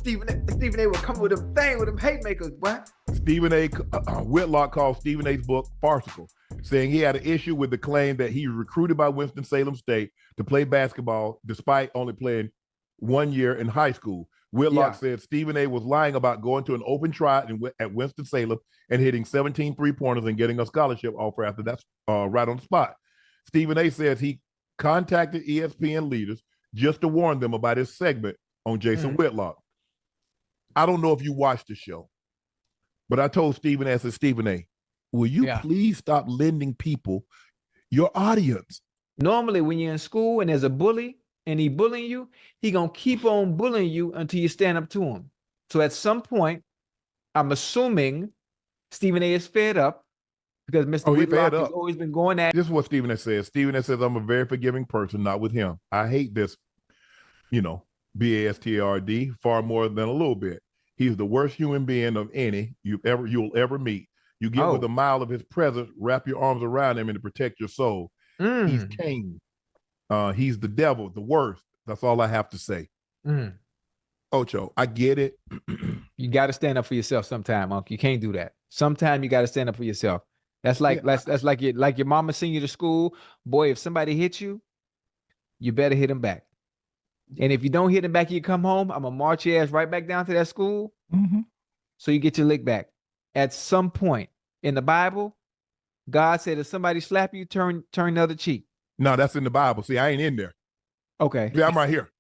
Stephen A. would come with them thing with them hate makers, boy. Stephen A. Whitlock called Stephen A.'s book farcical, saying he had an issue with the claim that he was recruited by Winston-Salem State to play basketball despite only playing 1 year in high school. Whitlock said Stephen A. was lying about going to an open tryout at Winston-Salem and hitting 17 three-pointers and getting a scholarship offer after that's right on the spot. Stephen A. says he contacted ESPN leaders just to warn them about his segment on Jason Whitlock. I don't know if you watched the show, but I told Stephen A., I said, Stephen A., will you please stop lending people your audience? Normally, when you're in school and there's a bully and he bullying you, he going to keep on bullying you until you stand up to him. So at some point, I'm assuming Stephen A. is fed up because Mr. Whitlock has always been going at. This is what Stephen A. says. Stephen A. says, I'm a very forgiving person, not with him. I hate this, BASTARD, far more than a little bit. He's the worst human being of any you'll ever meet. You get with a mile of his presence, wrap your arms around him and to protect your soul. He's Cain. He's the devil, the worst. That's all I have to say. Ocho, I get it. You got to stand up for yourself sometime, Unc. You can't do that. Sometime you got to stand up for yourself. That's like that's like your mama send you to school. Boy, if somebody hits you, you better hit them back. And if you don't hit them back, you come home, I'm going to march your ass right back down to that school. So you get your lick back. At some point in the Bible, God said, if somebody slap you, turn the other cheek. No, that's in the Bible. See, I ain't in there. Okay. Yeah, I'm right here.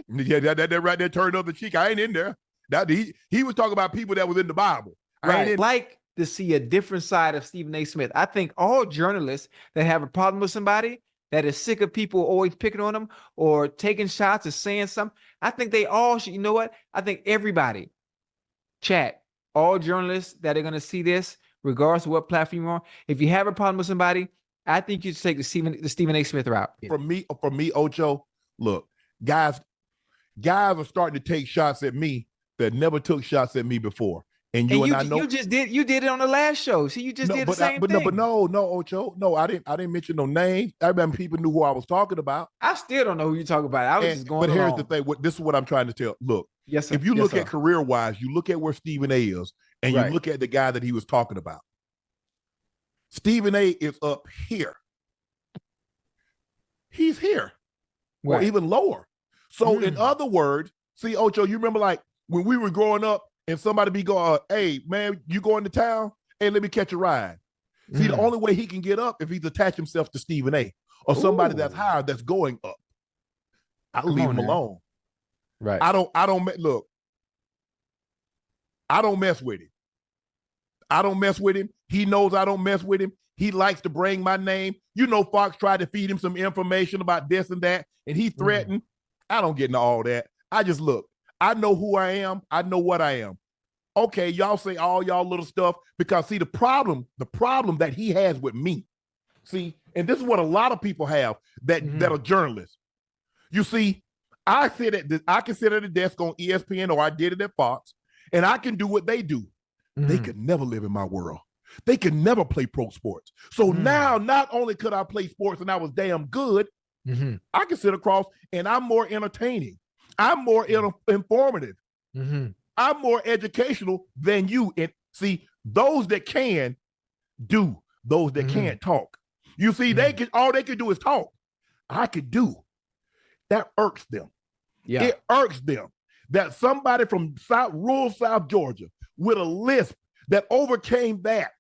Yeah, that right there, turn the other cheek. I ain't in there. That he was talking about people that was in the Bible. I ain't like to see a different side of Stephen A. Smith. I think all journalists that have a problem with somebody that is sick of people always picking on them or taking shots or saying something, I think they all should, you know what? I think everybody, all journalists that are going to see this, regardless of what platform you're on, if you have a problem with somebody, I think you should take the Stephen A. Smith route. For me, Ocho, look, guys are starting to take shots at me that never took shots at me before. And I know you did it on the last show. See, you just did the same thing. No, Ocho. No, I didn't mention no names. I remember people knew who I was talking about. I still don't know who you're talking about. I was just going But here's the thing. This is what I'm trying to tell. Look, yes, sir. If you look at career-wise, you look at where Stephen A. is, and you look at the guy that he was talking about. Stephen A. is up here. He's here. Or even lower. So in other words, see, Ocho, you remember like when we were growing up and somebody be going, hey, man, you going to town? Hey, let me catch a ride. See, the only way he can get up if he's attached himself to Stephen A. or somebody that's higher that's going up. I'll leave him alone. Right. I don't look. I don't mess with him. I don't mess with him. He knows I don't mess with him. He likes to bring my name. You know, Fox tried to feed him some information about this and that, and he threatened. I don't get into all that. I just look. I know who I am. I know what I am. Okay, y'all say all y'all little stuff because see the problem that he has with me. See, and this is what a lot of people have that are journalists. You see, I can sit at a desk on ESPN or I did it at Fox, and I can do what they do. They could never live in my world. They could never play pro sports. So now, not only could I play sports and I was damn good, I can sit across and I'm more entertaining. I'm more informative. I'm more educational than you. And see, those that can do, those that can't talk. You see, all they can do is talk. I could do. That irks them. Yeah. It irks them that somebody from rural South Georgia with a lisp that overcame that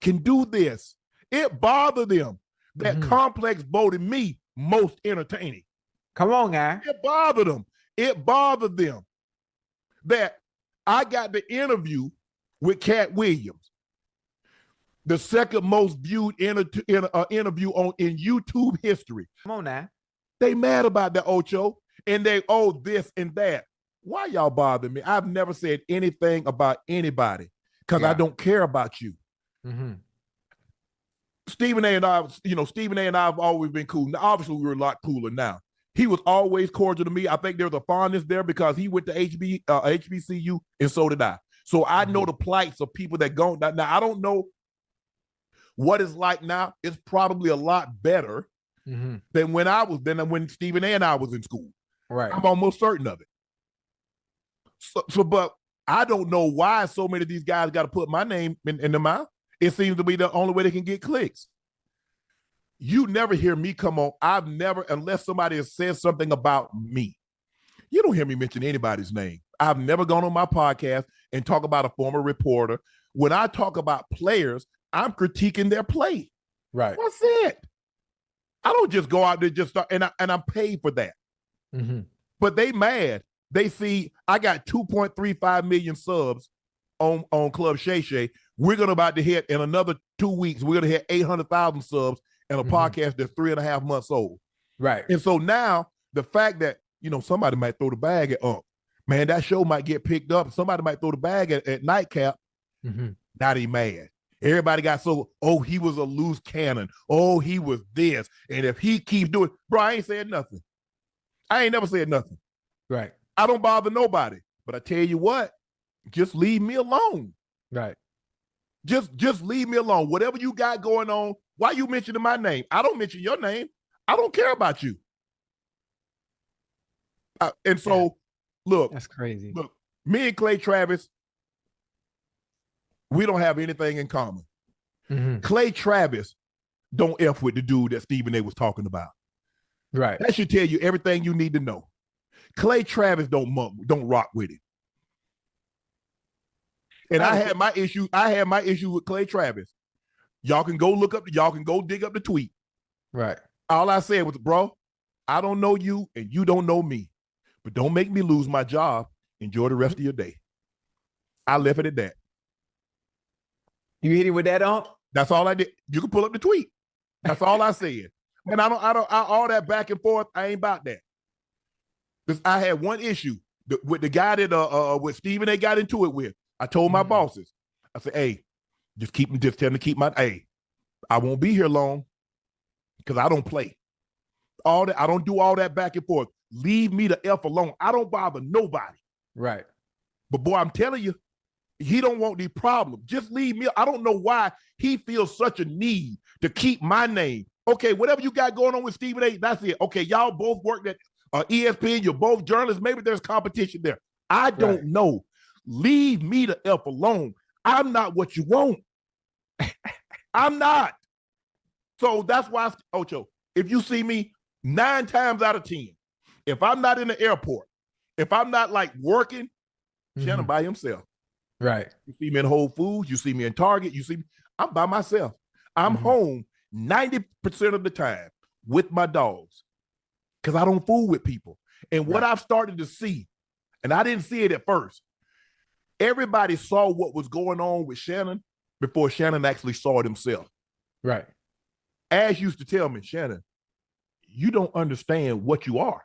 can do this. It bothered them that Complex voted me most entertaining. Come on, guy. It bothered them. It bothered them that I got the interview with Cat Williams, the second most viewed interview in YouTube history. Come on now. They mad about that, Ocho, and they this and that. Why y'all bother me? I've never said anything about anybody because I don't care about you. Stephen A. and I have always been cool. Now, obviously, we're a lot cooler now. He was always cordial to me. I think there's a fondness there because he went to HBCU and so did I. So I know the plights of people that go. Now, I don't know what it's like now. It's probably a lot better than when Stephen A. and I was in school. Right. I'm almost certain of it. But I don't know why so many of these guys got to put my name in the mouth. It seems to be the only way they can get clicks. You never hear me come on. I've never, unless somebody has said something about me, you don't hear me mention anybody's name. I've never gone on my podcast and talk about a former reporter. When I talk about players, I'm critiquing their play. Right. That's it. I don't just go out there just start, and I'm paid for that. Mm-hmm. But they mad. They see I got 2.35 million subs on Club Shay Shay. We're gonna about to hit in another 2 weeks. We're gonna hit 800,000 subs and a podcast that's 3.5 months old. Right. And so now the fact that somebody might throw the bag at man, that show might get picked up. Somebody might throw the bag at Nightcap. Mm-hmm. Now they mad. Everybody got he was a loose cannon. He was this. And if he keeps doing, bro, I ain't saying nothing. I ain't never said nothing. Right. I don't bother nobody. But I tell you what, just leave me alone. Right. Just leave me alone. Whatever you got going on, why you mentioning my name? I don't mention your name. I don't care about you. And so, look. That's crazy. Look, me and Clay Travis, we don't have anything in common. Mm-hmm. Clay Travis don't F with the dude that Stephen A was talking about. Right. That should tell you everything you need to know. Clay Travis don't rock with it. And I had my issue with Clay Travis. Y'all can go dig up the tweet. Right. All I said was, bro, I don't know you and you don't know me, but don't make me lose my job. Enjoy the rest of your day. I left it at that. You hit him with that on? That's all I did. You can pull up the tweet. That's all I said. And all that back and forth, I ain't about that. Because I had one issue with the guy that with Stephen A got into it with. I told my bosses, I said, hey, just tell them to keep I won't be here long because I don't play. All that, I don't do all that back and forth. Leave me the F alone. I don't bother nobody. Right. But boy, I'm telling you, he don't want these problems. Just leave me. I don't know why he feels such a need to keep my name. Okay, whatever you got going on with Stephen A, that's it. Okay, y'all both worked at ESPN. You're both journalists. Maybe there's competition there. I don't know. Leave me the F alone. I'm not what you want. I'm not. So that's why, Ocho, if you see me 9 times out of 10, if I'm not in the airport, if I'm not like working, Shannon by himself. Right. You see me in Whole Foods, you see me in Target, you see me, I'm by myself. I'm home 90% of the time with my dogs because I don't fool with people. And what I've started to see, and I didn't see it at first, everybody saw what was going on with Shannon before Shannon actually saw it himself. Right. Ash used to tell me, Shannon, you don't understand what you are.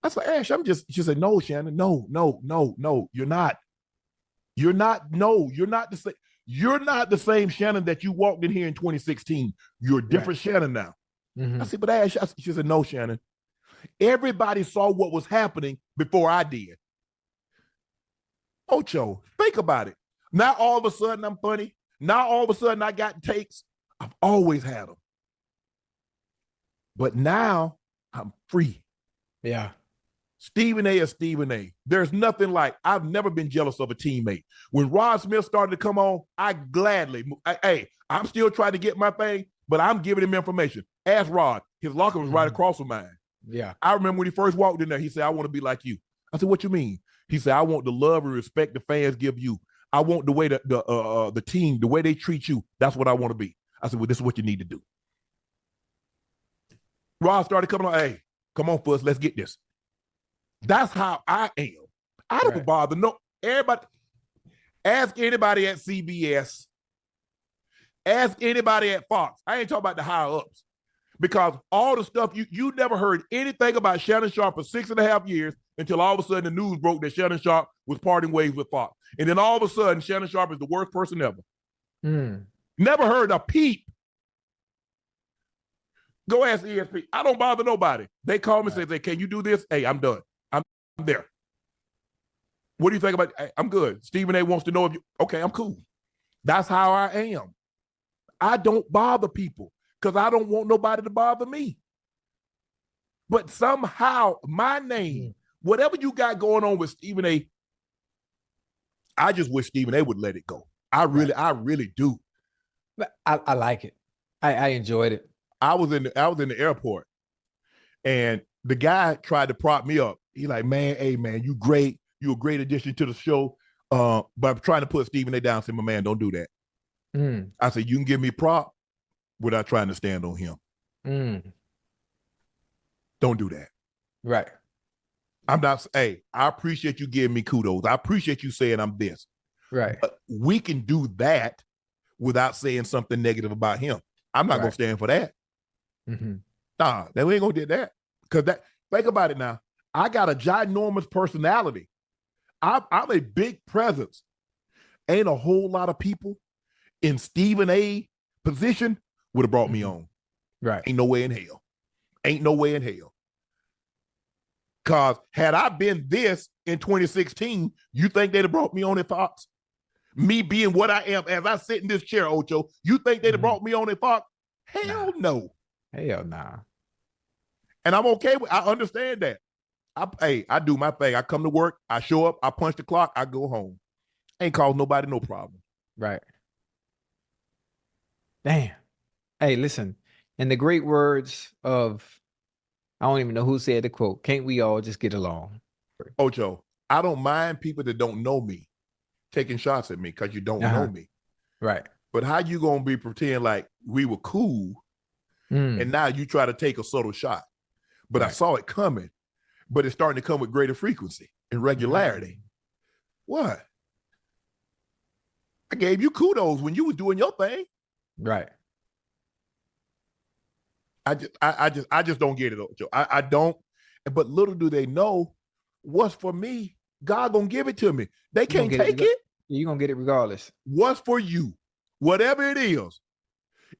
I said, Ash, she said, no, Shannon, no, you're not. You're not the same. You're not the same Shannon that you walked in here in 2016. You're a different Shannon now. I said, but Ash, she said, no, Shannon. Everybody saw what was happening before I did. Ocho, think about it. Now all of a sudden I'm funny. Now all of a sudden I got takes. I've always had them. But now I'm free. Yeah. Stephen A is Stephen A. There's nothing like, I've never been jealous of a teammate. When Rod Smith started to come on, I gladly, I'm still trying to get my thing, but I'm giving him information. Ask Rod. His locker was right across from mine. Yeah. I remember when he first walked in there, he said, I want to be like you. I said, what you mean? He said, I want the love and respect the fans give you. I want the way the team, the way they treat you. That's what I want to be. I said, well, this is what you need to do. Rod started coming on, hey, come on, Fuzz, let's get this. That's how I am. I don't bother everybody. Ask anybody at CBS. Ask anybody at Fox. I ain't talking about the higher ups. Because all the stuff, you never heard anything about Shannon Sharpe for 6.5 years until all of a sudden the news broke that Shannon Sharpe was parting ways with Fox. And then all of a sudden, Shannon Sharpe is the worst person ever. Never heard a peep. Go ask ESPN. I don't bother nobody. They call me and say, can you do this? Hey, I'm done. I'm there. What do you think about it? Hey, I'm good. Stephen A wants to know if you, okay, I'm cool. That's how I am. I don't bother people because I don't want nobody to bother me. But somehow my name, whatever you got going on with Stephen A, I just wish Stephen A would let it go. I really do. But I like it. I enjoyed it. I was in the airport, and the guy tried to prop me up. He like, man, hey man, you great. You a great addition to the show. But I'm trying to put Stephen A down. I said, my man, don't do that. I said, you can give me prop without trying to stand on him. Don't do that. Right. I'm not, hey, I appreciate you giving me kudos. I appreciate you saying I'm this. Right. But we can do that without saying something negative about him. I'm not going to stand for that. Nah, we ain't going to do that. Because think about it now. I got a ginormous personality. I'm a big presence. Ain't a whole lot of people in Stephen A position would have brought me on. Right. Ain't no way in hell. Ain't no way in hell. Because had I been this in 2016, you think they'd have brought me on at Fox? Me being what I am as I sit in this chair, Ocho, you think they'd have brought me on at Fox? Hell no. Hell nah. And I'm okay with, I understand that. I do my thing. I come to work, I show up, I punch the clock, I go home. Ain't cause nobody no problem. Right. Damn. Hey, listen, in the great words of, I don't even know who said the quote, can't we all just get along? Ocho, I don't mind people that don't know me taking shots at me because you don't know me. Right. But how you going to be pretend like we were cool and now you try to take a subtle shot? But I saw it coming, but it's starting to come with greater frequency and regularity. What? I gave you kudos when you was doing your thing. Right. I just don't get it, Ocho. I don't. But little do they know, what's for me, God gonna give it to me. They can't take it. You're gonna get it regardless. What's for you, whatever it is.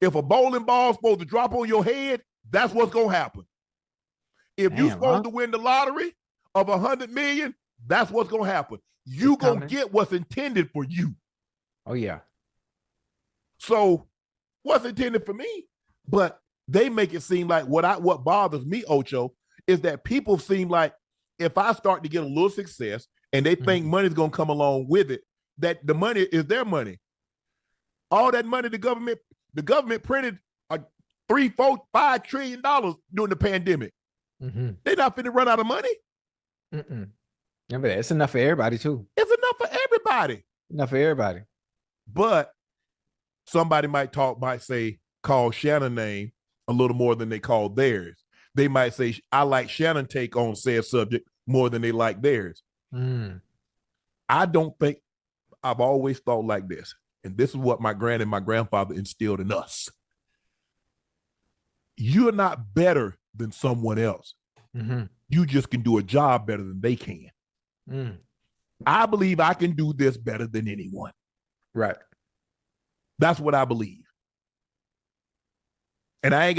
If a bowling ball's supposed to drop on your head, that's what's gonna happen. If you're supposed to win the lottery of 100 million, that's what's gonna happen. You gonna get what's intended for you. Oh yeah. So what's intended for me? But they make it seem like what bothers me, Ocho, is that people seem like if I start to get a little success and they think money's gonna come along with it, that the money is their money. All that money the government printed $3, $4, $5 trillion during the pandemic. They're not finna run out of money. Remember that. It's enough for everybody too. It's enough for everybody. Enough for everybody. But somebody might say, call Shannon name a little more than they call theirs. They might say, I like Shannon take on said subject more than they like theirs. I don't think, I've always thought like this. And this is what my grand and my grandfather instilled in us. You're not better than someone else. You just can do a job better than they can. I believe I can do this better than anyone. Right. That's what I believe. And I ain't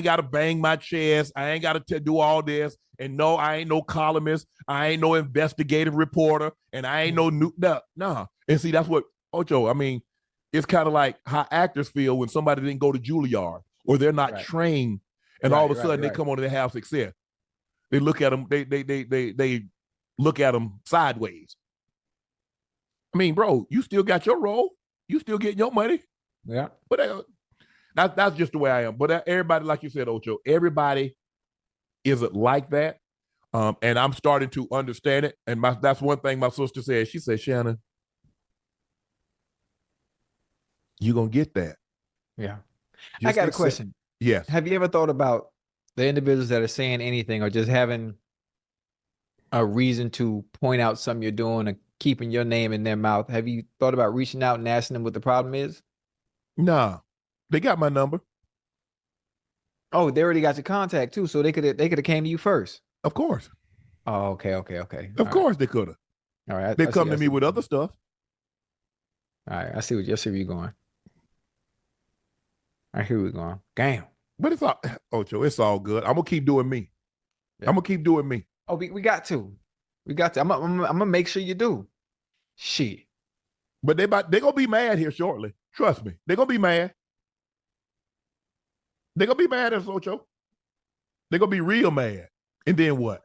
got to bang my chest. I ain't got to do all this. And no, I ain't no columnist. I ain't no investigative reporter. And I ain't no. And see, that's what, Ocho, I mean, it's kind of like how actors feel when somebody didn't go to Juilliard or they're not trained. And all of a sudden they come on and they have success. They look at them, they look at them sideways. I mean, bro, you still got your role. You still getting your money. Yeah. But that's just the way I am. But everybody, like you said, Ocho, everybody isn't like that. And I'm starting to understand it. And that's one thing my sister said. She said, Shannon, you're going to get that. Yeah. Just I got a question. Yes. Have you ever thought about the individuals that are saying anything or just having a reason to point out something you're doing and keeping your name in their mouth? Have you thought about reaching out and asking them what the problem is? Nah, they got my number. Oh, they already got your contact too, so they could have came to you first. Of course. Oh, okay. Of course they could have. All right. They come to me with other stuff. All right, I see where you're going. All right, here we go. Damn. But it's all, Ocho, it's all good. I'm gonna keep doing me. Yeah. I'm gonna keep doing me. Oh, we got to. I'm gonna make sure you do. Shit. But they're gonna be mad here shortly. Trust me. They're gonna be mad. They're gonna be mad at us, Ocho. They're gonna be real mad. And then what?